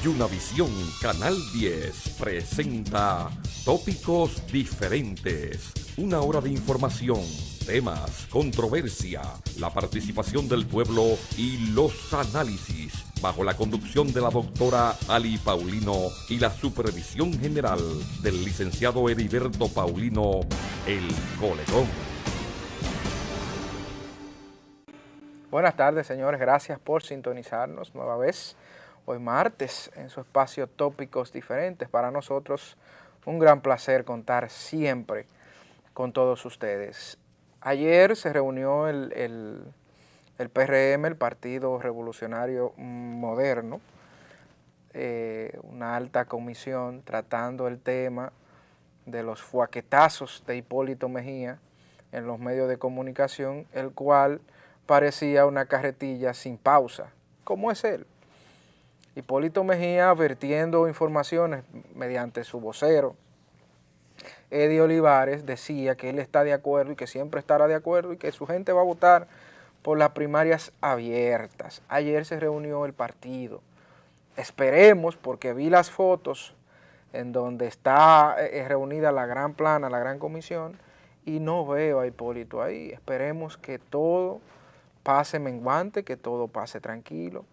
Yunavisión Canal 10 presenta Tópicos Diferentes. Una hora de información, temas, controversia, la participación del pueblo y los análisis, bajo la conducción de la doctora Ali Paulino y la supervisión general del licenciado Heriberto Paulino, el Colegón. Buenas tardes, señores. Gracias por sintonizarnos nueva vez. Hoy martes, en su espacio Tópicos Diferentes. Para nosotros, un gran placer contar siempre con todos ustedes. Ayer se reunió el PRM, el Partido Revolucionario Moderno, una alta comisión tratando el tema de los fuaquetazos de Hipólito Mejía en los medios de comunicación, el cual parecía una carretilla sin pausa, como es él. Hipólito Mejía vertiendo informaciones mediante su vocero, Eddie Olivares, decía que él está de acuerdo y que siempre estará de acuerdo y que su gente va a votar por las primarias abiertas. Ayer se reunió el partido. Esperemos, porque vi las fotos en donde está reunida la gran plana, la gran comisión, y no veo a Hipólito ahí. Esperemos que todo pase menguante, que todo pase tranquilo,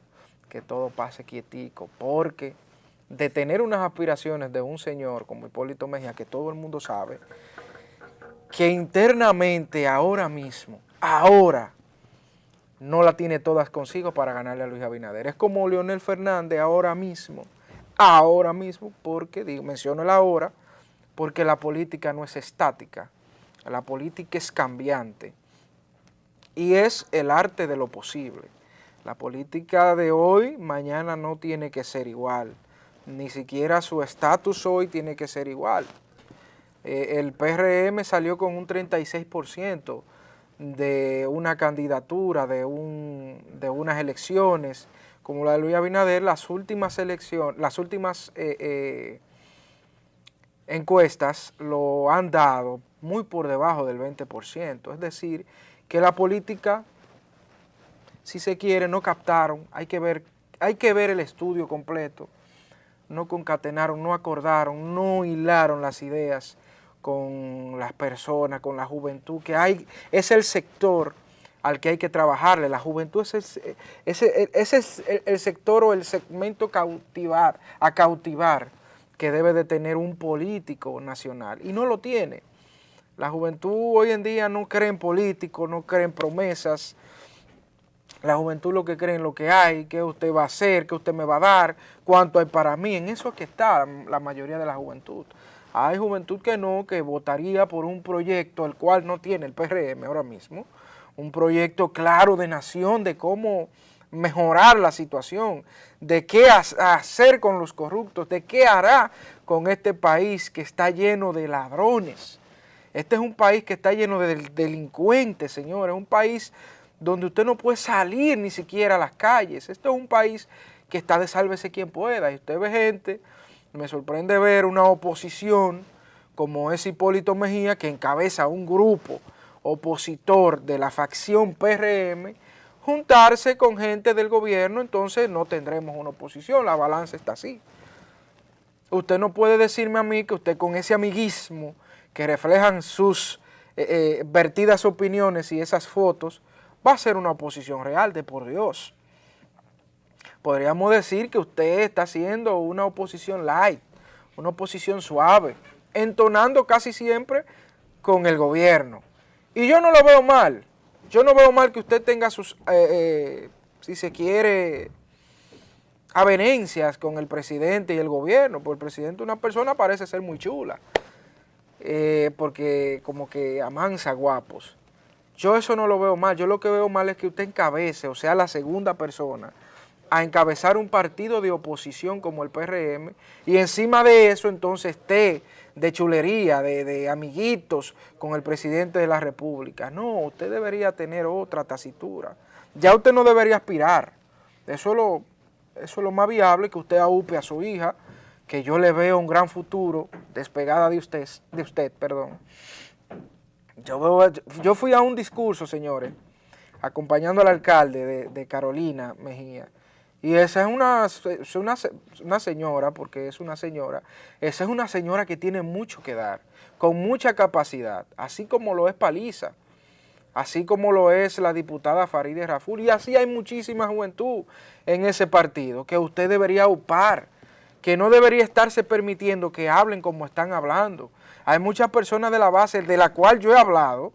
que todo pase quietico, porque de tener unas aspiraciones de un señor como Hipólito Mejía, que todo el mundo sabe, que internamente ahora mismo, no la tiene todas consigo para ganarle a Luis Abinader. Es como Leonel Fernández ahora mismo, porque, menciono el ahora, porque la política no es estática, la política es cambiante. Y es el arte de lo posible. La política de hoy, mañana no tiene que ser igual. Ni siquiera su estatus hoy tiene que ser igual. El PRM salió con un 36% de una candidatura, de unas elecciones, como la de Luis Abinader. Las últimas encuestas lo han dado muy por debajo del 20%. Es decir, que la política, si se quiere, no captaron, hay que ver el estudio completo, no concatenaron, no acordaron, no hilaron las ideas con las personas, con la juventud, es el sector al que hay que trabajarle. La juventud es el sector o el segmento a cautivar que debe de tener un político nacional, y no lo tiene. La juventud hoy en día no cree en políticos, no cree en promesas. La juventud lo que cree en lo que hay, qué usted va a hacer, qué usted me va a dar, cuánto hay para mí. En eso es que está la mayoría de la juventud. Hay juventud que no, que votaría por un proyecto el cual no tiene el PRM ahora mismo. Un proyecto claro de nación, de cómo mejorar la situación, de qué hacer con los corruptos, de qué hará con este país que está lleno de ladrones. Este es un país que está lleno de delincuentes, señores. Es un país donde usted no puede salir ni siquiera a las calles. Este es un país que está de sálvese quien pueda. Y usted ve gente, me sorprende ver una oposición como es Hipólito Mejía, que encabeza un grupo opositor de la facción PRM, juntarse con gente del gobierno. Entonces no tendremos una oposición, la balanza está así. Usted no puede decirme a mí que usted, con ese amiguismo que reflejan sus vertidas opiniones y esas fotos, va a ser una oposición real, de por Dios. Podríamos decir que usted está haciendo una oposición light, una oposición suave, entonando casi siempre con el gobierno. Y yo no lo veo mal. Yo no veo mal que usted tenga sus, si se quiere, avenencias con el presidente y el gobierno, porque el presidente, una persona, parece ser muy chula, porque como que amansa guapos. Yo eso no lo veo mal. Yo lo que veo mal es que usted encabece, o sea, la segunda persona, a encabezar un partido de oposición como el PRM, y encima de eso entonces esté de chulería, de amiguitos con el presidente de la República. No, usted debería tener otra tesitura. Ya usted no debería aspirar. Eso es lo más viable, que usted aupe a su hija, que yo le veo un gran futuro despegada de usted. Yo fui a un discurso, señores, acompañando al alcalde de Carolina Mejía, Y esa es una señora, porque es una señora, esa es una señora que tiene mucho que dar, con mucha capacidad, así como lo es Paliza, así como lo es la diputada Farideh Raful, y así hay muchísima juventud en ese partido, que usted debería upar, que no debería estarse permitiendo que hablen como están hablando. Hay muchas personas de la base, de la cual yo he hablado,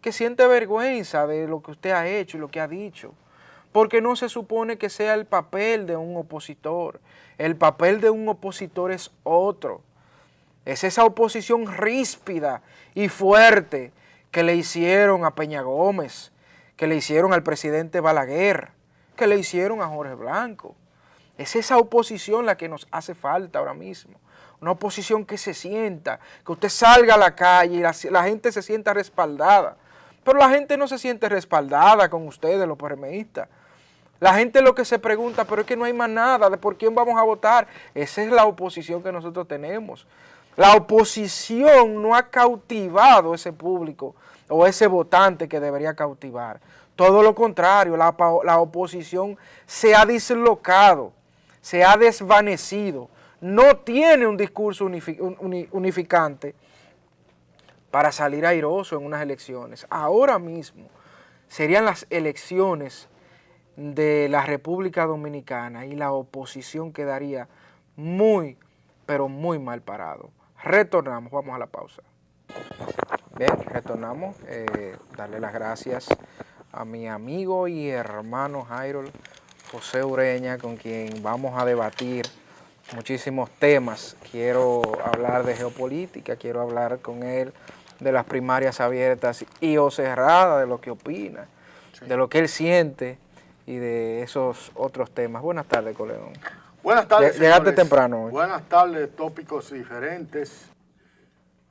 que siente vergüenza de lo que usted ha hecho y lo que ha dicho, porque no se supone que sea el papel de un opositor. El papel de un opositor es otro. Es esa oposición ríspida y fuerte que le hicieron a Peña Gómez, que le hicieron al presidente Balaguer, que le hicieron a Jorge Blanco. Es esa oposición la que nos hace falta ahora mismo. Una oposición que se sienta, que usted salga a la calle y la gente se sienta respaldada. Pero la gente no se siente respaldada con ustedes, los PRMistas. La gente lo que se pregunta, pero es que no hay más nada, ¿de por quién vamos a votar? Esa es la oposición que nosotros tenemos. La oposición no ha cautivado ese público o ese votante que debería cautivar. Todo lo contrario, la oposición se ha dislocado, se ha desvanecido, no tiene un discurso unificante para salir airoso en unas elecciones. Ahora mismo serían las elecciones de la República Dominicana y la oposición quedaría muy, pero muy mal parado. Retornamos, vamos a la pausa. Bien, retornamos. Darle las gracias a mi amigo y hermano Jairo José Ureña, con quien vamos a debatir muchísimos temas. Quiero hablar de geopolítica, quiero hablar con él de las primarias abiertas y o cerradas, de lo que opina, sí, de lo que él siente y de esos otros temas. Buenas tardes, Coleón. Buenas tardes, Llegaste temprano hoy. Buenas tardes, tópicos diferentes.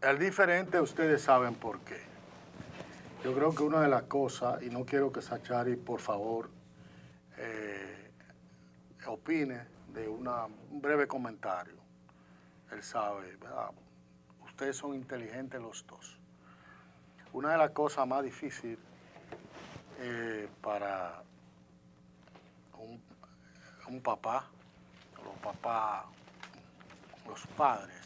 El diferente ustedes saben por qué. Yo creo que una de las cosas, y no quiero que Sachari, por favor, opine de un breve comentario. Él sabe, ¿verdad? Ustedes son inteligentes los dos. Una de las cosas más difíciles para un papá, los padres,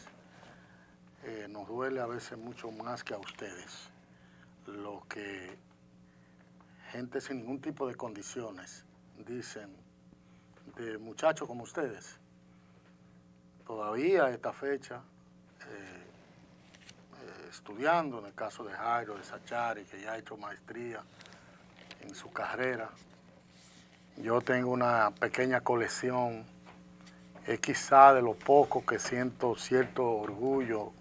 nos duele a veces mucho más que a ustedes lo que gente sin ningún tipo de condiciones dicen de muchachos como ustedes. Todavía a esta fecha, estudiando, en el caso de Jairo, de Sachari, que ya ha hecho maestría en su carrera. Yo tengo una pequeña colección, es quizá de lo poco que siento cierto orgullo.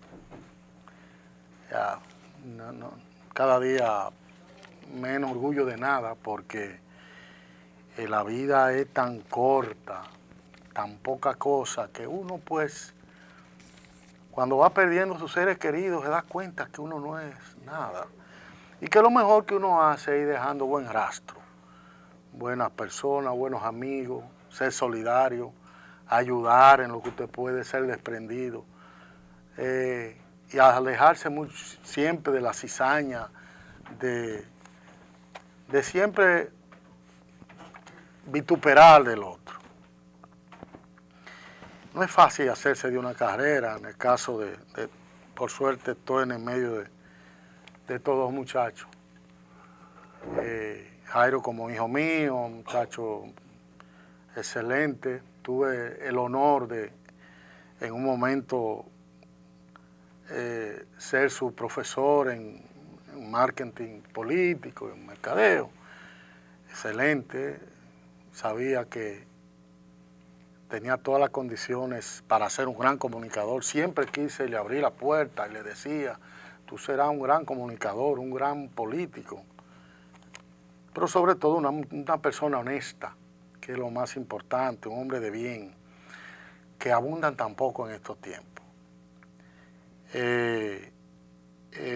Ya, cada día menos orgullo de nada, porque la vida es tan corta, tan poca cosa, que uno pues, cuando va perdiendo a sus seres queridos, se da cuenta que uno no es nada. Y que lo mejor que uno hace es ir dejando buen rastro. Buenas personas, buenos amigos, ser solidario, ayudar en lo que usted puede, ser desprendido. Y alejarse siempre de la cizaña, de siempre vituperar del otro. No es fácil hacerse de una carrera, en el caso por suerte estoy en el medio de todos los muchachos. Jairo como hijo mío, un muchacho excelente. Tuve el honor de, en un momento, ser su profesor en marketing político, en mercadeo. Excelente. Sabía que tenía todas las condiciones para ser un gran comunicador. Siempre quise, le abrí la puerta y le decía, tú serás un gran comunicador, un gran político, pero sobre todo una persona honesta, que es lo más importante, un hombre de bien, que abundan tan poco en estos tiempos.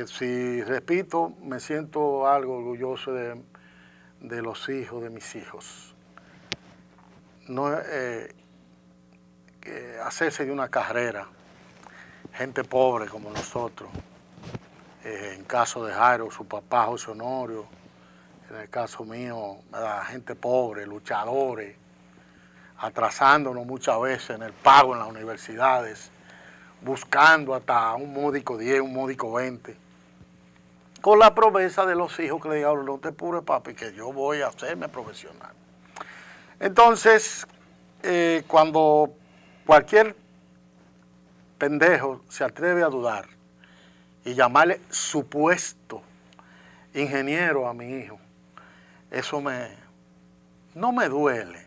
Si repito, me siento algo orgulloso de los hijos, de mis hijos. No, hacerse de una carrera, gente pobre como nosotros, en caso de Jairo, su papá José Honorio, en el caso mío, gente pobre, luchadores, atrasándonos muchas veces en el pago en las universidades, buscando hasta un módico 10, un módico 20, con la promesa de los hijos que le digan, no te apures, papi, que yo voy a hacerme profesional. Entonces, cuando cualquier pendejo se atreve a dudar y llamarle supuesto ingeniero a mi hijo, eso no me duele,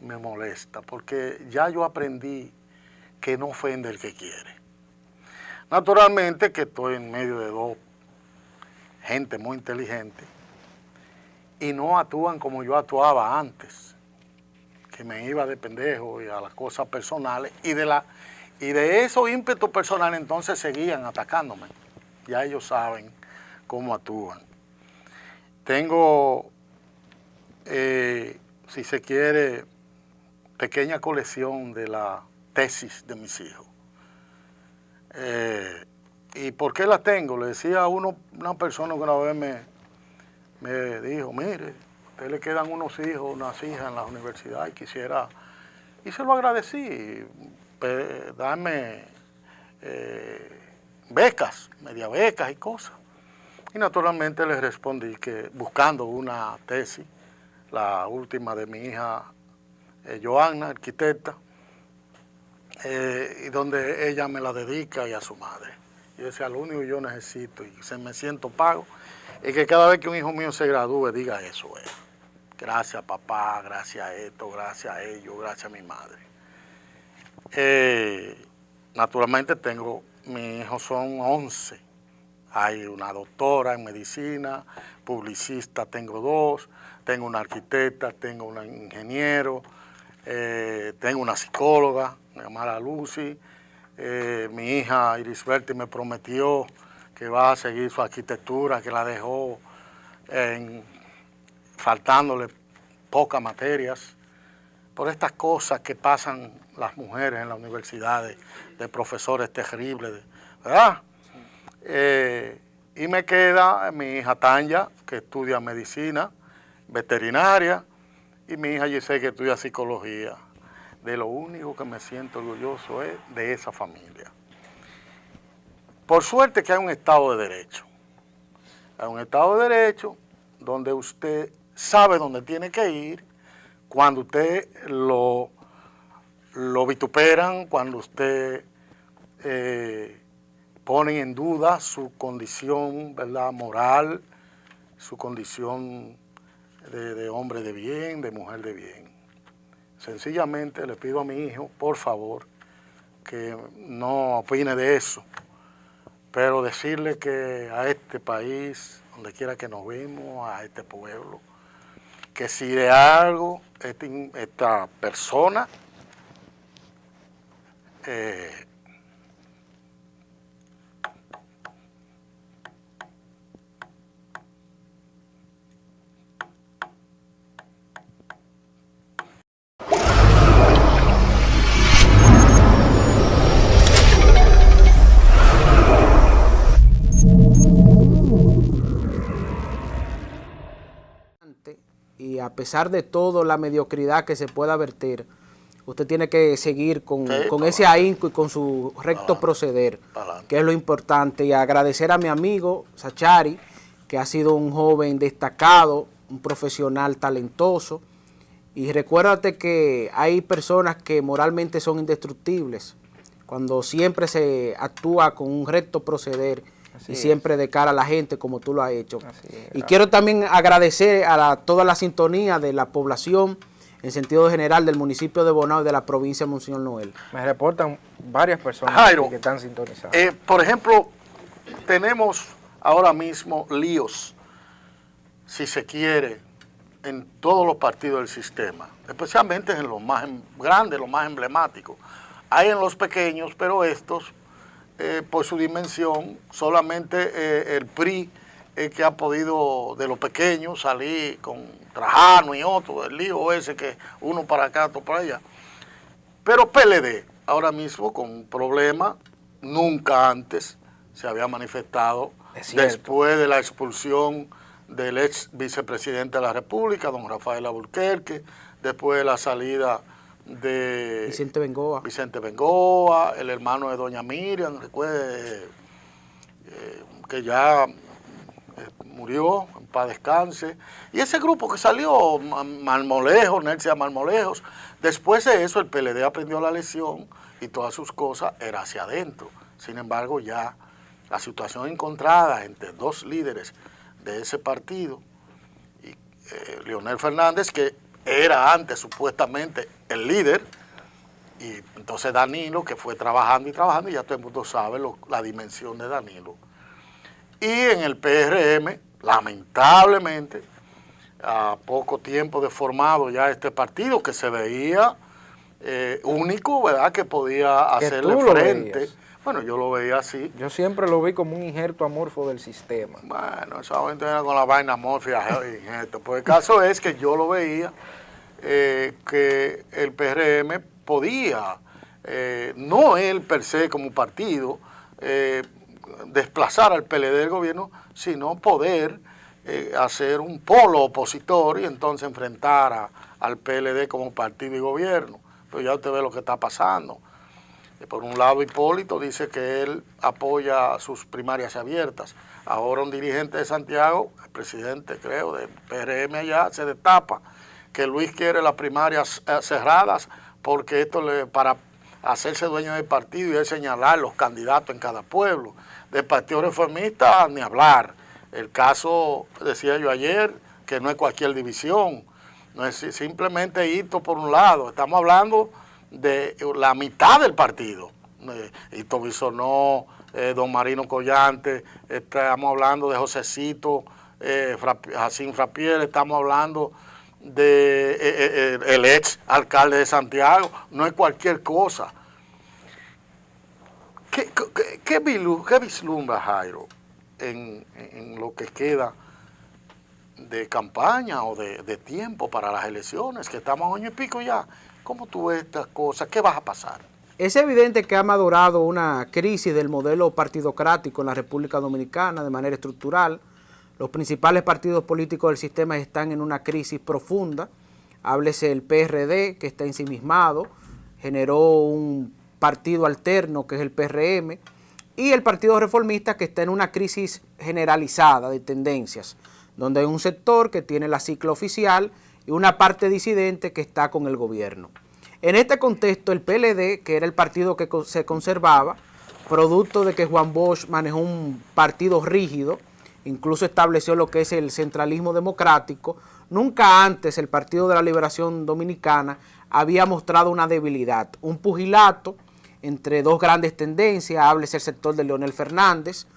me molesta, porque ya yo aprendí que no ofende el que quiere. Naturalmente que estoy en medio de dos gente muy inteligente y no actúan como yo actuaba antes, que me iba de pendejo y a las cosas personales, y de esos ímpetus personales entonces seguían atacándome. Ya ellos saben cómo actúan. Tengo, si se quiere, pequeña colección de la tesis de mis hijos. ¿Y por qué la tengo? Le decía a una persona que una vez me dijo, mire, a usted le quedan unos hijos, unas hijas en la universidad y quisiera, y se lo agradecí, darme becas, media becas y cosas. Y naturalmente le respondí que buscando una tesis, la última de mi hija Johanna, arquitecta, y donde ella me la dedica y a su madre. Yo decía, lo único que yo necesito y me siento pago es que cada vez que un hijo mío se gradúe diga eso, gracias papá, gracias a esto, gracias a ellos, gracias a mi madre. Naturalmente mis hijos son 11. Hay una doctora en medicina, publicista tengo 2, tengo una arquitecta, tengo un ingeniero, tengo una psicóloga, llamada Lucy. Mi hija Irisberti me prometió que va a seguir su arquitectura, que la dejó faltándole pocas materias, por estas cosas que pasan las mujeres en las universidades, de profesores terribles, ¿verdad? Y me queda mi hija Tanya, que estudia medicina, veterinaria, y mi hija Giselle, que estudia psicología. De lo único que me siento orgulloso es de esa familia. Por suerte que hay un Estado de Derecho. Hay un Estado de Derecho donde usted sabe dónde tiene que ir, cuando usted lo vituperan, cuando usted pone en duda su condición, ¿verdad?, moral, su condición de hombre de bien, de mujer de bien. Sencillamente le pido a mi hijo, por favor, que no opine de eso, pero decirle que a este país, donde quiera que nos vemos, a este pueblo, que si de algo esta persona y a pesar de todo la mediocridad que se pueda verter, usted tiene que seguir con ese ahínco y con su recto proceder, que es lo importante, y agradecer a mi amigo Sachari, que ha sido un joven destacado, un profesional talentoso, y recuérdate que hay personas que moralmente son indestructibles, cuando siempre se actúa con un recto proceder, y siempre de cara a la gente como tú lo has hecho. Y quiero también agradecer a toda la sintonía de la población en sentido general del municipio de Bonao y de la provincia de Monseñor Noel. Me reportan varias personas Jairo, que están sintonizadas. Por ejemplo, tenemos ahora mismo líos, si se quiere, en todos los partidos del sistema, especialmente en los más grandes, los más emblemáticos. Hay en los pequeños, pero estos, por su dimensión, solamente el PRI que ha podido de los pequeños salir con Trajano y otro, el lío ese que uno para acá, otro para allá. Pero PLD, ahora mismo con un problema, nunca antes se había manifestado después de la expulsión del ex vicepresidente de la República, don Rafael Alburquerque, después de la salida de Vicente Bengoa, el hermano de doña Miriam, recuerde que ya murió, en paz descanse, y ese grupo que salió, Marmolejos, Nercia Marmolejos, después de eso el PLD aprendió la lección y todas sus cosas eran hacia adentro. Sin embargo, ya la situación encontrada entre dos líderes de ese partido, y Leonel Fernández, que era antes supuestamente el líder, y entonces Danilo, que fue trabajando, y ya todo el mundo sabe la dimensión de Danilo. Y en el PRM, lamentablemente, a poco tiempo de formado ya este partido, que se veía único, ¿verdad?, que podía hacerle frente. Bueno, yo lo veía así. Yo siempre lo vi como un injerto amorfo del sistema. Bueno, esa gente era con la vaina amorfia, injerto. Pues el caso es que yo lo veía que el PRM podía, no él per se como partido, desplazar al PLD del gobierno, sino poder hacer un polo opositor y entonces enfrentar al PLD como partido y gobierno. Pero ya usted ve lo que está pasando. Por un lado, Hipólito dice que él apoya sus primarias abiertas. Ahora un dirigente de Santiago, el presidente, creo, del PRM allá, se destapa que Luis quiere las primarias cerradas porque esto para hacerse dueño del partido y es señalar los candidatos en cada pueblo. Del Partido Reformista, ni hablar. El caso, decía yo ayer, que no es cualquier división, no es simplemente Hito por un lado, estamos hablando de la mitad del partido. Hito Bisonó, don Marino Collante, estamos hablando de Josecito, Jacín Frappier, estamos hablando de el ex alcalde de Santiago, no es cualquier cosa. ¿Qué vislumbra, Jairo, en lo que queda de campaña o de tiempo para las elecciones, que estamos a año y pico ya? ¿Cómo tú ves estas cosas? ¿Qué va a pasar? Es evidente que ha madurado una crisis del modelo partidocrático en la República Dominicana de manera estructural. Los principales partidos políticos del sistema están en una crisis profunda. Háblese el PRD, que está ensimismado, generó un partido alterno, que es el PRM, y el Partido Reformista, que está en una crisis generalizada de tendencias, donde hay un sector que tiene la sigla oficial y una parte disidente que está con el gobierno. En este contexto, el PLD, que era el partido que se conservaba, producto de que Juan Bosch manejó un partido rígido, incluso estableció lo que es el centralismo democrático, nunca antes el Partido de la Liberación Dominicana había mostrado una debilidad, un pugilato entre dos grandes tendencias, háblese el sector de Leonel Fernández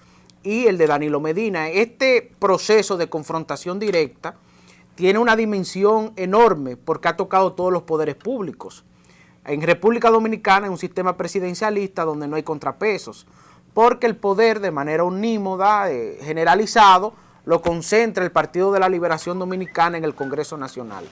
y el de Danilo Medina. Este proceso de confrontación directa tiene una dimensión enorme porque ha tocado todos los poderes públicos. En República Dominicana es un sistema presidencialista donde no hay contrapesos, porque el poder de manera unímoda, generalizado, lo concentra el Partido de la Liberación Dominicana en el Congreso Nacional.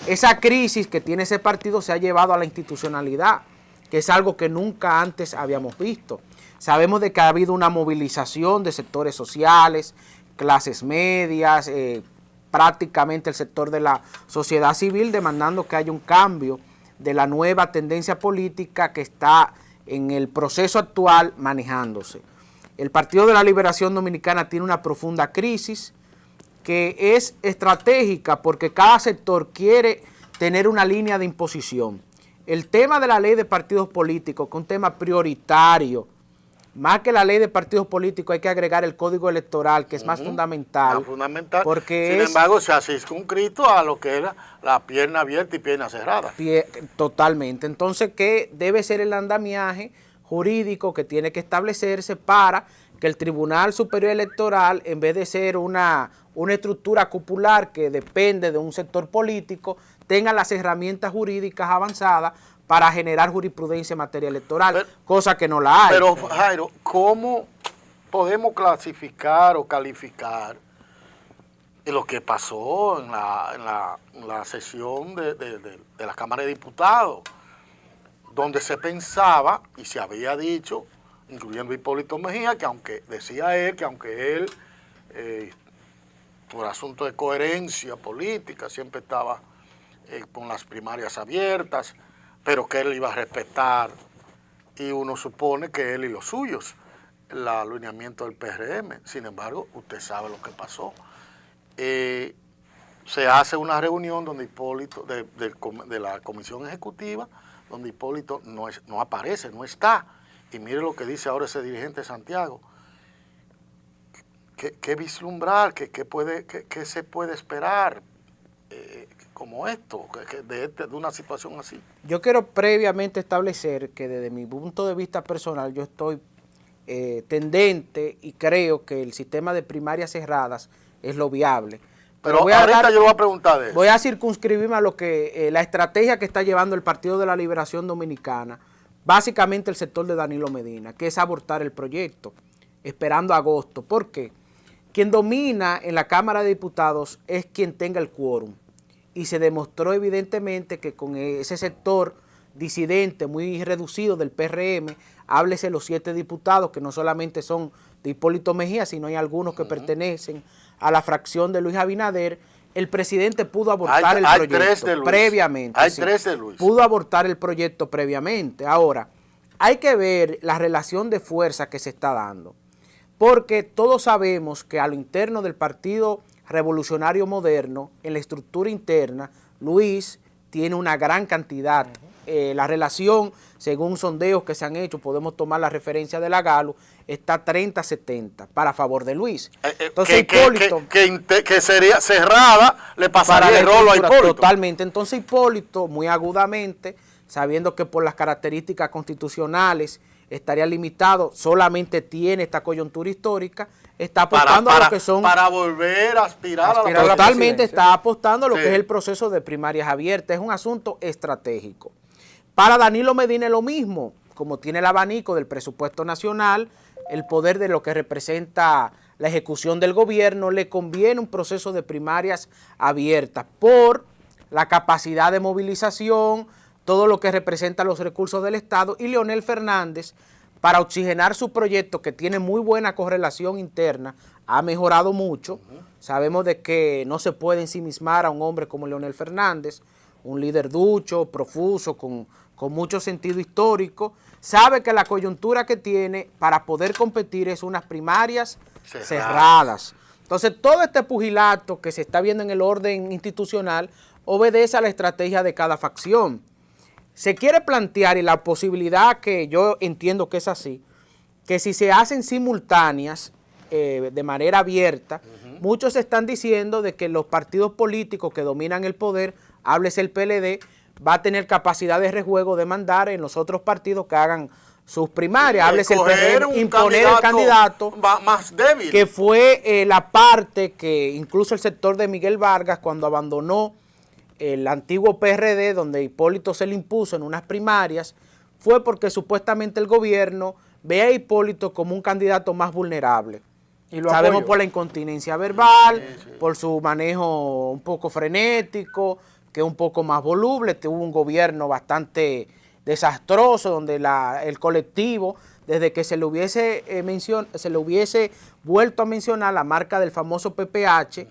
Esa crisis que tiene ese partido se ha llevado a la institucionalidad, que es algo que nunca antes habíamos visto. Sabemos de que ha habido una movilización de sectores sociales, clases medias, prácticamente el sector de la sociedad civil, demandando que haya un cambio de la nueva tendencia política que está en el proceso actual manejándose. El Partido de la Liberación Dominicana tiene una profunda crisis que es estratégica porque cada sector quiere tener una línea de imposición. El tema de la ley de partidos políticos, que es un tema prioritario, más que la ley de partidos políticos hay que agregar el código electoral, que es más fundamental. Porque sin embargo, se ha circunscrito a lo que era la pierna abierta y pierna cerrada. Totalmente. Entonces, ¿qué debe ser el andamiaje jurídico que tiene que establecerse para que el Tribunal Superior Electoral, en vez de ser una estructura cupular que depende de un sector político, tenga las herramientas jurídicas avanzadas para generar jurisprudencia en materia electoral, cosa que no la hay? Pero, Jairo, ¿cómo podemos clasificar o calificar lo que pasó en la sesión de la Cámara de Diputados, donde se pensaba y se había dicho, incluyendo Hipólito Mejía, que aunque decía él, que aunque él por asunto de coherencia política, siempre estaba con las primarias abiertas, pero que él iba a respetar, y uno supone que él y los suyos, el alineamiento del PRM. Sin embargo, usted sabe lo que pasó. Se hace una reunión donde Hipólito, de la comisión ejecutiva, donde Hipólito no aparece, no está. Y mire lo que dice ahora ese dirigente de Santiago. ¿Qué vislumbrar? ¿Qué se puede esperar como esto, de una situación así? Yo quiero previamente establecer que desde mi punto de vista personal yo estoy tendente y creo que el sistema de primarias cerradas es lo viable. Pero ahorita yo le voy a preguntar de eso. Voy a circunscribirme a lo que la estrategia que está llevando el Partido de la Liberación Dominicana, básicamente el sector de Danilo Medina, que es abortar el proyecto, esperando agosto. ¿Por qué? Quien domina en la Cámara de Diputados es quien tenga el quórum. Y se demostró evidentemente que con ese sector disidente muy reducido del PRM, háblese los 7 diputados, que no solamente son de Hipólito Mejía, sino hay algunos que pertenecen a la fracción de Luis Abinader, el presidente pudo abortar el proyecto previamente. Hay 3 de Luis. Pudo abortar el proyecto previamente. Ahora, hay que ver la relación de fuerza que se está dando, porque todos sabemos que a lo interno del Partido Revolucionario Moderno, en la estructura interna, Luis tiene una gran cantidad. La relación, según sondeos que se han hecho, podemos tomar la referencia de la Galo, está 30-70 para favor de Luis. Entonces Hipólito, que sería cerrada, le pasaría el rolo a Hipólito. Totalmente. Entonces Hipólito, muy agudamente, sabiendo que por las características constitucionales estaría limitado, solamente tiene esta coyuntura histórica, está apostando a lo que son... Para volver a aspirar a la totalmente está apostando a lo que es el proceso de primarias abiertas. Es un asunto estratégico. Para Danilo Medina es lo mismo, como tiene el abanico del presupuesto nacional, el poder de lo que representa la ejecución del gobierno, le conviene un proceso de primarias abiertas por la capacidad de movilización, todo lo que representa los recursos del Estado, y Leonel Fernández, para oxigenar su proyecto, que tiene muy buena correlación interna, ha mejorado mucho. Sabemos de que no se puede ensimismar a un hombre como Leonel Fernández, un líder ducho, profuso, con mucho sentido histórico. Sabe que la coyuntura que tiene para poder competir es unas primarias cerradas. Entonces, todo este pugilato que se está viendo en el orden institucional obedece a la estrategia de cada facción. Se quiere plantear, y la posibilidad que yo entiendo que es así, que si se hacen simultáneas de manera abierta, muchos están diciendo de que los partidos políticos que dominan el poder, háblese el PLD, va a tener capacidad de rejuego de mandar en los otros partidos que hagan sus primarias, háblese el PRM, imponer el candidato más débil, que fue la parte que incluso el sector de Miguel Vargas, cuando abandonó el antiguo PRD, donde Hipólito se le impuso en unas primarias, fue porque supuestamente el gobierno ve a Hipólito como un candidato más vulnerable. Y lo sabemos por la incontinencia verbal, por su manejo un poco frenético, que es un poco más voluble. Tuvo un gobierno bastante desastroso, donde el colectivo, desde que se le hubiese vuelto a mencionar la marca del famoso PPH,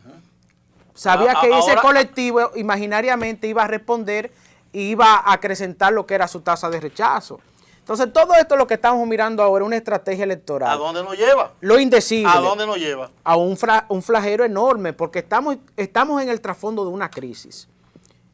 sabía que ese colectivo imaginariamente iba a responder y iba a acrecentar lo que era su tasa de rechazo. Entonces, todo esto lo que estamos mirando ahora es una estrategia electoral. ¿A dónde nos lleva? Lo indecible. ¿A dónde nos lleva? A un flagelo enorme, porque estamos en el trasfondo de una crisis.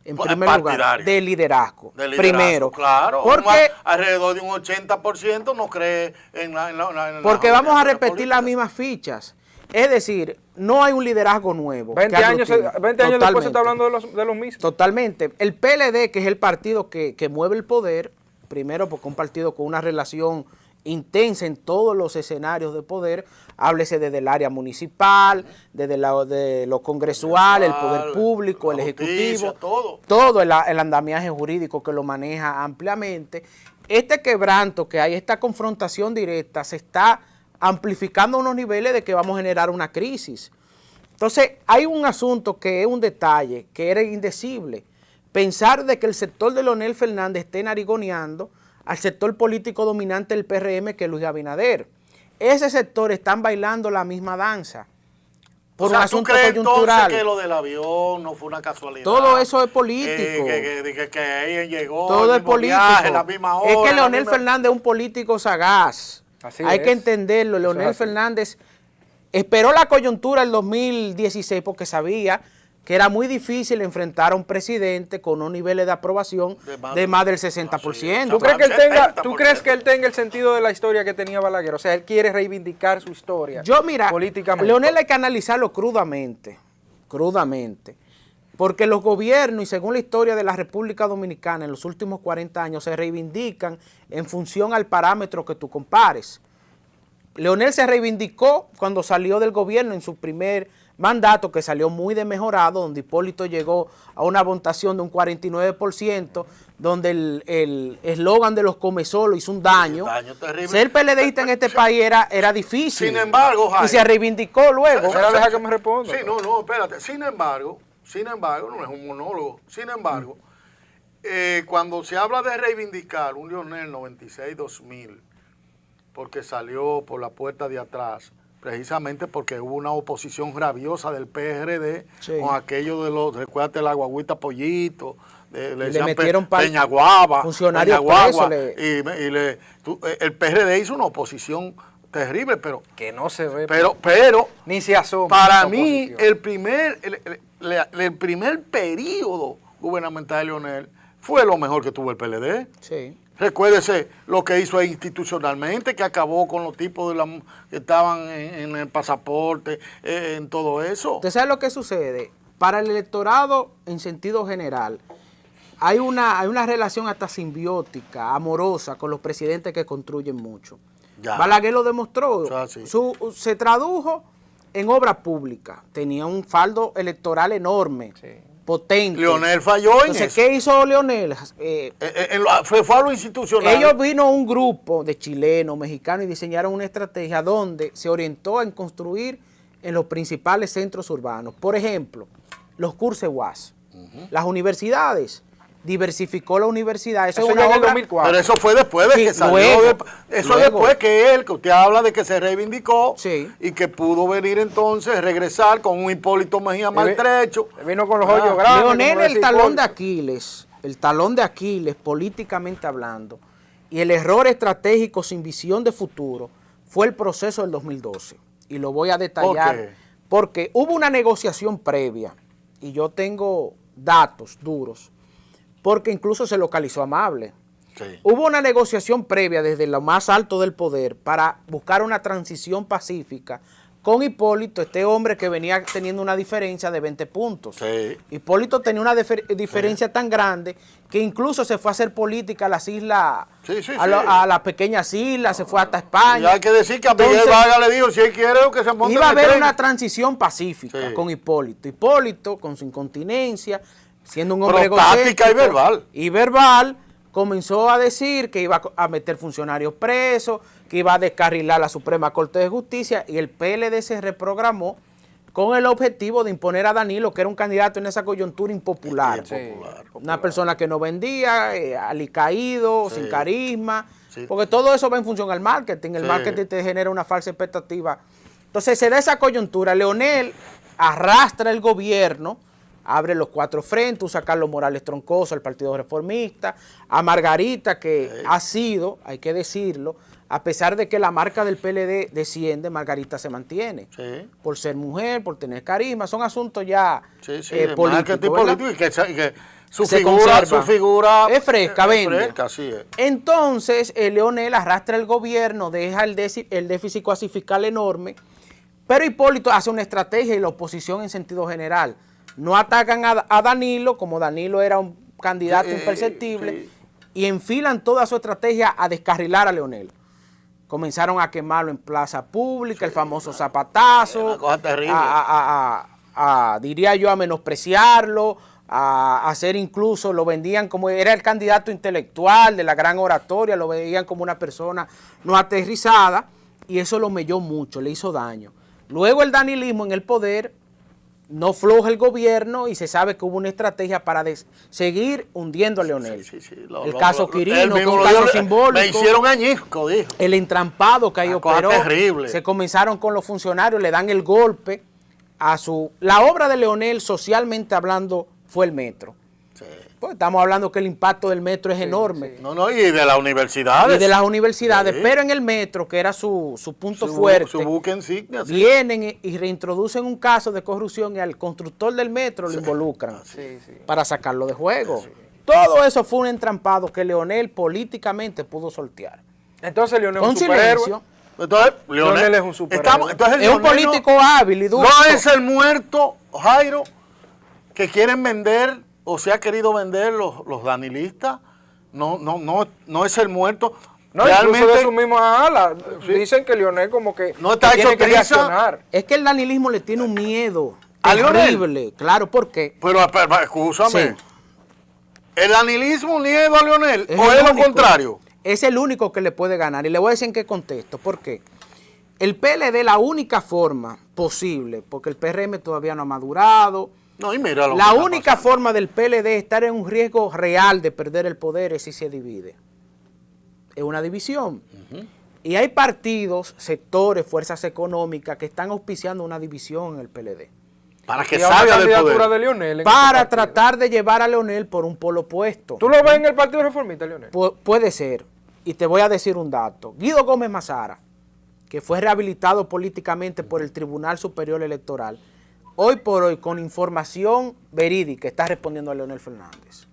En primer lugar, de liderazgo. Primero. Claro, porque alrededor de un 80% no cree en la porque vamos a repetir las mismas fichas. Es decir, no hay un liderazgo nuevo. 20 años después se está hablando de los mismos. Totalmente. El PLD, que es el partido que mueve el poder, primero porque un partido con una relación intensa en todos los escenarios de poder, háblese desde el área municipal, desde lo congresual, el poder público, el ejecutivo, todo el andamiaje jurídico que lo maneja ampliamente. Este quebranto que hay, esta confrontación directa, se está amplificando a unos niveles de que vamos a generar una crisis. Entonces, hay un asunto que es un detalle, que era indecible. Pensar de que el sector de Leonel Fernández esté narigoneando al sector político dominante del PRM, que es Luis Abinader. Ese sector están bailando la misma danza. por o sea, un asunto ¿tú crees coyuntural. Entonces que lo del avión no fue una casualidad? Todo eso es político. Que ella llegó. Todo es político. Viaje, la misma hora, es que Leonel Fernández es un político sagaz. Así Hay es. que entenderlo. Eso Leonel es así. Fernández esperó la coyuntura del 2016 porque sabía que era muy difícil enfrentar a un presidente con unos niveles de aprobación de más del 60%. ¿Tú crees, que él tenga, 70%. ¿Tú crees que él tenga el sentido de la historia que tenía Balaguer? O sea, él quiere reivindicar su historia Mira, políticamente. Leonel hay que analizarlo crudamente, porque los gobiernos, y según la historia de la República Dominicana en los últimos 40 años, se reivindican en función al parámetro que tú compares. Leonel se reivindicó cuando salió del gobierno en su primer mandato, que salió muy desmejorado, donde Hipólito llegó a una votación de un 49%, donde el eslogan de los Comesolo hizo un daño. Terrible. Ser PLDista en este país era difícil. Sin embargo, Jaime, y se reivindicó luego. Ahora deja que me responda. Sí, no, espérate. Sin embargo, no es un monólogo. Sin embargo, cuando se habla de reivindicar un Leonel 96-2000, porque salió por la puerta de atrás, precisamente porque hubo una oposición rabiosa del PRD con aquello de los, recuérdate la guaguita Pollito, le metieron Peñaguaba, funcionarios Peñaguaba, presos. el PRD hizo una oposición terrible, pero Que no se ve. pero ni se asoma. para esa mí oposición. el primer periodo gubernamental de Leonel fue lo mejor que tuvo el PLD. Sí. Recuérdese lo que hizo institucionalmente, que acabó con los tipos que estaban en el pasaporte, en todo eso. ¿Usted sabe lo que sucede? Para el electorado, en sentido general, hay una relación hasta simbiótica, amorosa, con los presidentes que construyen mucho. Ya. Balaguer lo demostró. O sea, sí. Se tradujo en obra pública. Tenía un faldo electoral enorme. Sí. Potente. Leonel falló en Entonces, eso. ¿qué hizo Leonel? Fue a lo institucional. Ellos vino un grupo de chilenos, mexicanos y diseñaron una estrategia donde se orientó en construir en los principales centros urbanos. Por ejemplo, los cursos UAS, las universidades. Diversificó la universidad. Eso es ya una en el obra. 2004. Pero eso fue después de Sí, que salió. luego. Después que usted habla de que se reivindicó Sí. y que pudo venir entonces, regresar con un Hipólito Mejía maltrecho. Vino con los hoyos grandes. Leonel, como el decía talón de Hipólito. Aquiles, políticamente hablando, y el error estratégico sin visión de futuro, fue el proceso del 2012. Y lo voy a detallar. ¿Por qué? Porque hubo una negociación previa, y yo tengo datos duros, porque incluso se localizó Amable. Sí. Hubo una negociación previa desde lo más alto del poder para buscar una transición pacífica con Hipólito, este hombre que venía teniendo una diferencia de 20 puntos. Sí. Hipólito tenía una diferencia tan grande que incluso se fue a hacer política a las islas, a las pequeñas islas, se fue hasta España. Y hay que decir que a Miguel Entonces, Vargas le dijo, si él quiere que se monte iba a en el haber tren. una transición pacífica Sí. con Hipólito. Hipólito, con su incontinencia, siendo un hombre Táctica y verbal. y verbal, comenzó a decir que iba a meter funcionarios presos, que iba a descarrilar la Suprema Corte de Justicia, y el PLD se reprogramó con el objetivo de imponer a Danilo, que era un candidato en esa coyuntura impopular. Una persona que no vendía, alicaído, sin carisma, porque todo eso va en función al marketing. El marketing te genera una falsa expectativa. Entonces se da esa coyuntura. Leonel arrastra el gobierno, abre los 4 frentes, usa a Carlos Morales Troncoso, el Partido Reformista, a Margarita, que ha sido, hay que decirlo, a pesar de que la marca del PLD desciende, Margarita se mantiene. Sí. Por ser mujer, por tener carisma, son asuntos ya políticos. políticos. Y que su Se figura es fresca, vende. fresca, así es. Entonces, Leonel arrastra el gobierno, deja el déficit cuasi fiscal enorme, pero Hipólito hace una estrategia y la oposición en sentido general. No atacan a Danilo, como Danilo era un candidato imperceptible, y enfilan toda su estrategia a descarrilar a Leonel. Comenzaron a quemarlo en plaza pública, el famoso zapatazo, Una cosa terrible. diría yo, a menospreciarlo, a hacer incluso, lo vendían como, era el candidato intelectual de la gran oratoria, lo veían como una persona no aterrizada, y eso lo melló mucho, le hizo daño. Luego el danilismo en el poder, no floja el gobierno y se sabe que hubo una estrategia para seguir hundiendo a Leonel. El caso Quirino, que un caso simbólico. Me hicieron añisco, dijo. El entrampado que ahí Una cosa operó. terrible. Se comenzaron con los funcionarios, le dan el golpe La obra de Leonel, socialmente hablando, fue el metro. Sí. Pues estamos hablando que el impacto del metro es enorme. sí. No, y de las universidades. Y de las universidades, Sí. pero en el metro, que era su punto fuerte, Su buque insignia. Sí. vienen y reintroducen un caso de corrupción y al constructor del metro lo involucran Sí, sí. para sacarlo de juego. Todo eso fue un entrampado que Leonel políticamente pudo sortear. Entonces Leonel es Con un superhéroe. silencio. Entonces, Leonel es un superhéroe. entonces Es un Leonel político hábil y duro. No es el muerto, Jairo, que quieren vender o se ha querido vender los danilistas. No es el muerto. No, incluso de su misma ala. Dicen que Leonel como que No está tiene hecho que triza. reaccionar. Es que el danilismo le tiene un miedo ¿A Leonel? terrible. Claro, ¿por qué? Pero, escúchame. Sí. ¿El danilismo niega a Leonel Es o el es lo único. contrario? Es el único que le puede ganar. Y le voy a decir en qué contexto. ¿Por qué? El PLD, la única forma posible, porque el PRM todavía no ha madurado, No, y mira lo que la está única pasando. forma del PLD de estar en un riesgo real de perder el poder es si se divide. Es una división. Y hay partidos, sectores, fuerzas económicas que están auspiciando una división en el PLD. Para que Y a una salga del candidatura poder. de Leonel. en Para ese partido. tratar de llevar a Leonel por un polo opuesto. ¿Tú lo ves en el Partido Reformista, Leonel? Puede ser. Y te voy a decir un dato. Guido Gómez Mazara, que fue rehabilitado políticamente por el Tribunal Superior Electoral, hoy por hoy, con información verídica, está respondiendo a Leonel Fernández.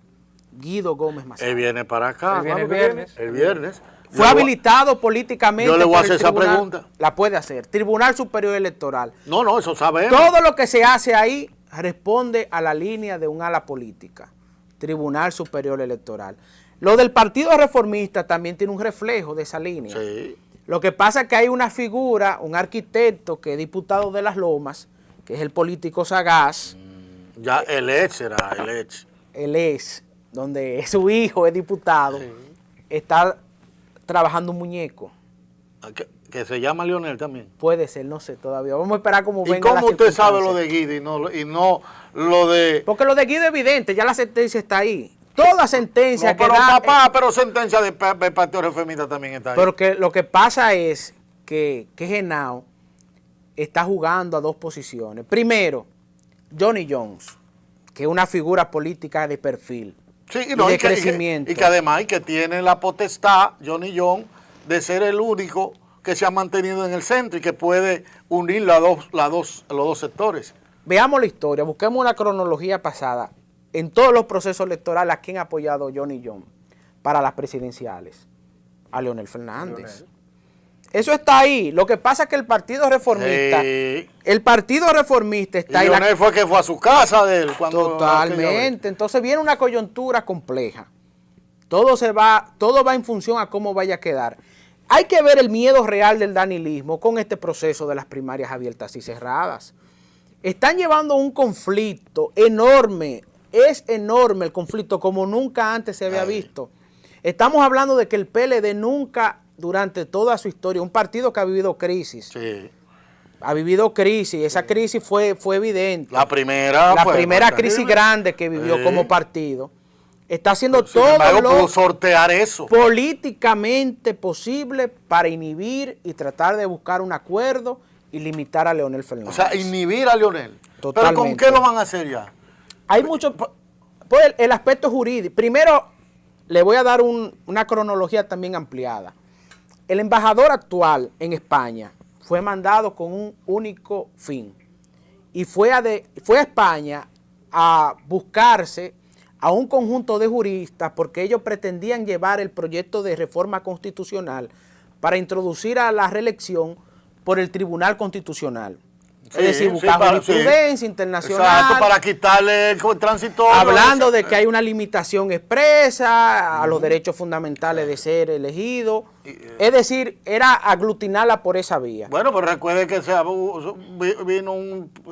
Guido Gómez Mazara. Él viene para acá. Él viene ¿cuándo el que viernes. El viernes. Fue habilitado políticamente. yo le voy a por el hacer esa tribunal. pregunta. La puede hacer. Tribunal Superior Electoral. No, eso sabemos. Todo lo que se hace ahí responde a la línea de un ala política. Tribunal Superior Electoral. Lo del Partido Reformista también tiene un reflejo de esa línea. Sí. Lo que pasa es que hay una figura, un arquitecto que es diputado de Las Lomas, que es el político sagaz, Ya el ex será, el ex. él es, donde su hijo es diputado, está trabajando un muñeco. Que se llama Leonel también. Puede ser, no sé todavía. Vamos a esperar cómo ¿Y venga la cómo usted sabe lo circunstancia. de Guido y no lo de... Porque lo de Guido es evidente, ya la sentencia está ahí. Toda sentencia No, que pero da... papá, pero sentencia del Partido Reformista también está ahí. Pero que lo que pasa es que Genao está jugando a dos posiciones. Primero, Johnny Jones, que es una figura política de perfil Sí, y no, de y que crecimiento. y que además que tiene la potestad, Johnny John, de ser el único que se ha mantenido en el centro y que puede unir los dos sectores. Veamos la historia, busquemos una cronología pasada. En todos los procesos electorales, ¿a quién ha apoyado Johnny John para las presidenciales? A Leonel Fernández. Eso está ahí. Lo que pasa es que el Partido Reformista, el Partido Reformista Y está ahí. Leonel fue que fue a su casa de él cuando... Totalmente. Entonces viene una coyuntura compleja. Todo va en función a cómo vaya a quedar. Hay que ver el miedo real del danilismo con este proceso de las primarias abiertas y cerradas. Están llevando un conflicto enorme. Es enorme el conflicto como nunca antes se había visto. Estamos hablando de que el PLD nunca, durante toda su historia, un partido que ha vivido crisis, Sí. ha vivido crisis, esa crisis fue evidente. La primera Crisis terrible. grande que vivió Sí. como partido, está haciendo Sin todo embargo, pudo lo sortear eso. políticamente posible para inhibir y tratar de buscar un acuerdo y limitar a Leonel O Fernández. sea, inhibir a Leonel. ¿Pero con Totalmente. qué lo van a hacer ya? Hay mucho, pues el aspecto jurídico. Primero, le voy a dar una cronología también ampliada. El embajador actual en España fue mandado con un único fin y fue a España a buscarse a un conjunto de juristas porque ellos pretendían llevar el proyecto de reforma constitucional para introducir a la reelección por el Tribunal Constitucional. Sí, Es decir, sí, buscar para- jurisprudencia sí. internacional. Exacto, para quitarle el transitorio. Hablando de que hay una limitación expresa a los derechos fundamentales de ser elegido. Es decir, era aglutinarla por esa vía. Bueno, pero recuerde que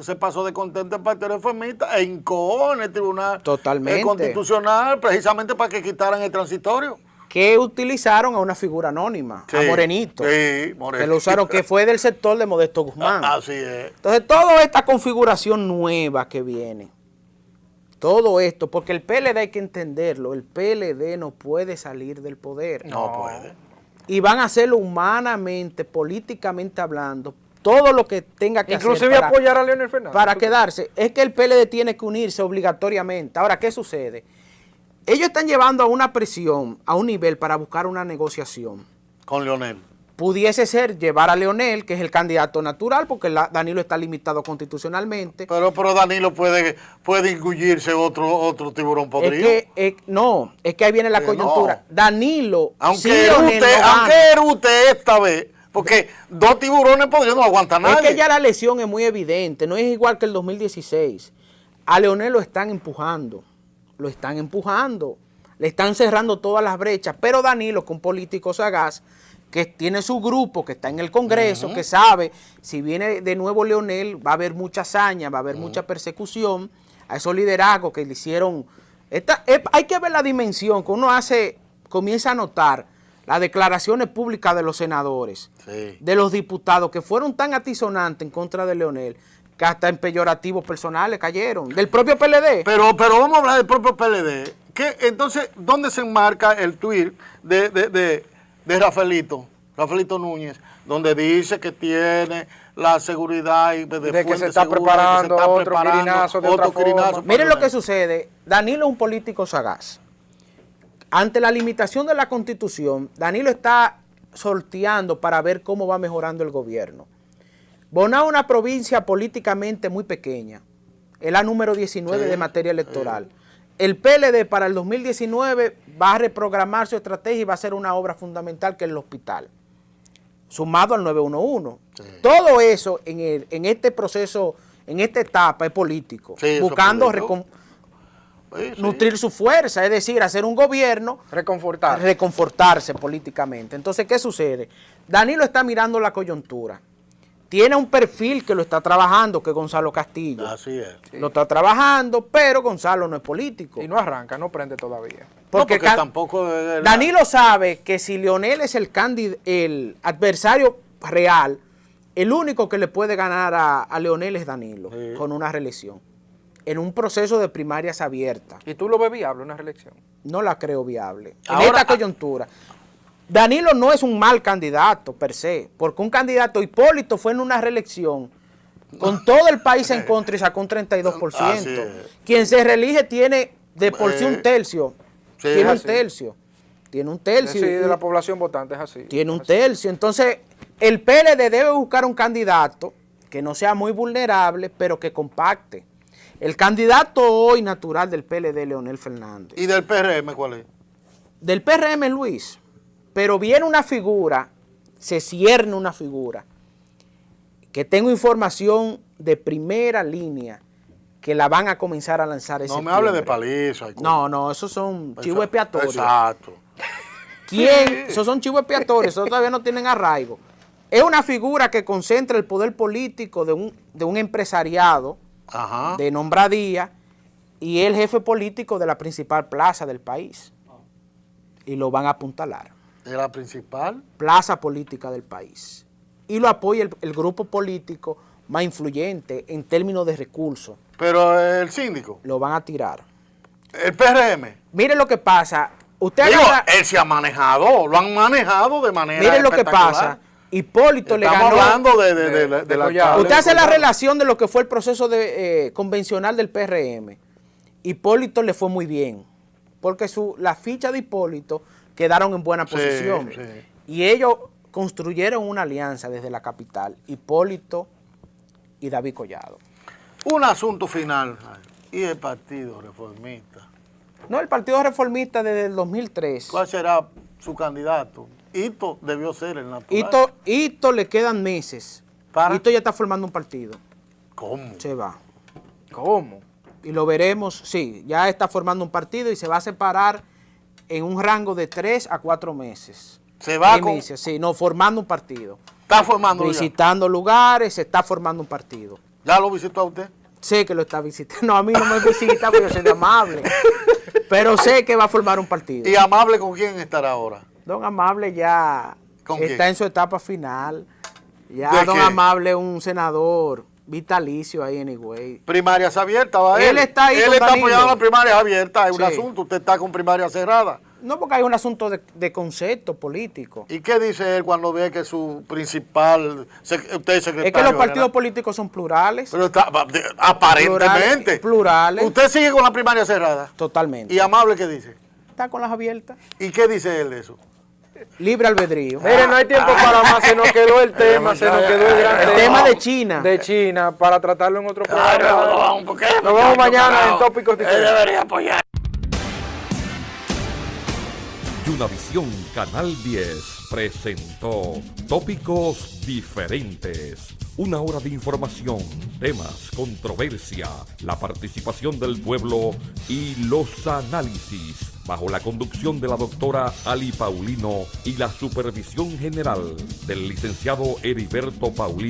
se pasó de contento el Partido Reformista e hincó en el Tribunal Totalmente. Constitucional precisamente para que quitaran el transitorio. Que utilizaron a una figura anónima, a Sí, Morenito. sí, Morenito. Que lo usaron, que fue del sector de Modesto Guzmán. Así es. Entonces, toda esta configuración nueva que viene, todo esto, porque el PLD hay que entenderlo, el PLD no puede salir del poder. No puede. Y van a hacerlo humanamente, políticamente hablando, todo lo que tenga que Inclusive hacer apoyar a Leonel Fernández. para quedarse. Es que el PLD tiene que unirse obligatoriamente. Ahora, ¿qué sucede? Ellos están llevando a una presión, a un nivel para buscar una negociación. Con Leonel. Pudiese ser llevar a Leonel, que es el candidato natural, porque Danilo está limitado constitucionalmente. Pero Danilo puede engullirse otro tiburón podrido. Es que ahí viene la coyuntura. No. Danilo, Aunque erute esta vez, porque dos tiburones podridos no aguantan nadie. Es que ya la lesión es muy evidente, no es igual que el 2016. A Leonel lo están empujando, le están cerrando todas las brechas, pero Danilo, que es un político sagaz, que tiene su grupo, que está en el Congreso, que sabe, si viene de nuevo Leonel, va a haber mucha hazaña, va a haber mucha persecución a esos liderazgos que le hicieron. Hay que ver la dimensión que uno comienza a notar las declaraciones públicas de los senadores, de los diputados, que fueron tan atisonantes en contra de Leonel, que hasta en peyorativos personales cayeron, del propio PLD. Pero vamos a hablar del propio PLD. Entonces, ¿dónde se enmarca el tuit de Rafaelito Núñez, donde dice que tiene la seguridad y de que se está preparando otro quirinazo de otra forma? Miren lo que sucede. Danilo es un político sagaz. Ante la limitación de la Constitución, Danilo está sorteando para ver cómo va mejorando el gobierno. Bonao es una provincia políticamente muy pequeña. Es la número 19 de materia electoral. El PLD para el 2019 va a reprogramar su estrategia y va a ser una obra fundamental que es el hospital, sumado al 911. Todo eso en este proceso, en esta etapa es político, buscando nutrir su fuerza, es decir, hacer un gobierno, reconfortarse políticamente. Entonces, ¿qué sucede? Danilo está mirando la coyuntura. Tiene un perfil que lo está trabajando, que es Gonzalo Castillo. Así es. Sí. Lo está trabajando, pero Gonzalo no es político. Y no arranca, no prende todavía. Porque tampoco Danilo sabe que si Leonel es el adversario real, el único que le puede ganar a Leonel es Danilo, con una reelección. En un proceso de primarias abiertas. ¿Y tú lo ves viable una reelección? No la creo viable. En esta coyuntura. Danilo no es un mal candidato per se, porque un candidato, Hipólito, fue en una reelección con todo el país en contra y sacó un 32%. Quien se reelige tiene de por sí un tercio. Tiene un tercio. Tiene un tercio. Sí, de la población votante es así. Tiene un tercio. Entonces, el PLD debe buscar un candidato que no sea muy vulnerable, pero que compacte. El candidato hoy natural del PLD, Leonel Fernández. ¿Y del PRM cuál es? Del PRM, Luis. Pero viene una figura, se cierne una figura, que tengo información de primera línea, que la van a comenzar a lanzar ese. No me hable de paliza. No, esos son chivos expiatorios. Exacto. ¿Quién? Esos son chivos expiatorios, esos todavía no tienen arraigo. Es una figura que concentra el poder político de un empresariado, de nombradía, y es el jefe político de la principal plaza del país. Y lo van a apuntalar. ¿De la principal? Plaza política del país. Y lo apoya el grupo político más influyente en términos de recursos. Pero el síndico. Lo van a tirar. El PRM. Mire lo que pasa. Él se ha manejado, lo han manejado de manera Mire lo que pasa. Hipólito le ganó. Estamos hablando de la... Usted hace la relación de lo que fue el proceso convencional del PRM. Hipólito le fue muy bien. Porque la ficha de Hipólito quedaron en buena posición. Y ellos construyeron una alianza desde la capital, Hipólito y David Collado. Un asunto final. ¿Y el Partido Reformista? No, el Partido Reformista desde el 2003. ¿Cuál será su candidato? Hito debió ser el natural. Hito le quedan meses. Hito ya está formando un partido. ¿Cómo? Se va. ¿Cómo? Y lo veremos, sí, ya está formando un partido y se va a separar en un rango de 3 a 4 meses. ¿Se va Sí, formando un partido. ¿Está formando visitando lugares, se está formando un partido. ¿Ya lo visitó a usted? Sé que lo está visitando. No, a mí no me visita porque yo soy de Amable. Pero sé que va a formar un partido. ¿Y Amable con quién estará ahora? Don Amable ya está en su etapa final. Ya don Amable es un senador vitalicio ahí en Higüey. Primarias abiertas, ¿va? Él está ahí. Él está apoyando las primarias abiertas. Es un asunto. Usted está con primarias cerradas. No, porque hay un asunto de concepto político. ¿Y qué dice él cuando ve que su principal, usted es secretario? Es que los partidos general? políticos son plurales. Pero aparentemente. Plurales. Usted sigue con la primaria cerrada. Totalmente. ¿Y Amable qué dice? Está con las abiertas. ¿Y qué dice él de eso? Libre albedrío. Mire, no hay tiempo para más, se nos quedó el tema, se nos quedó el gran El tema de China. de China, para tratarlo en otro programa. Claro, Nos vemos mañana en Tópicos Diferentes. debería apoyar. Yunavisión Canal 10 presentó Tópicos Diferentes. Una hora de información, temas, controversia, la participación del pueblo y los análisis, bajo la conducción de la doctora Ali Paulino y la supervisión general del licenciado Heriberto Paulino.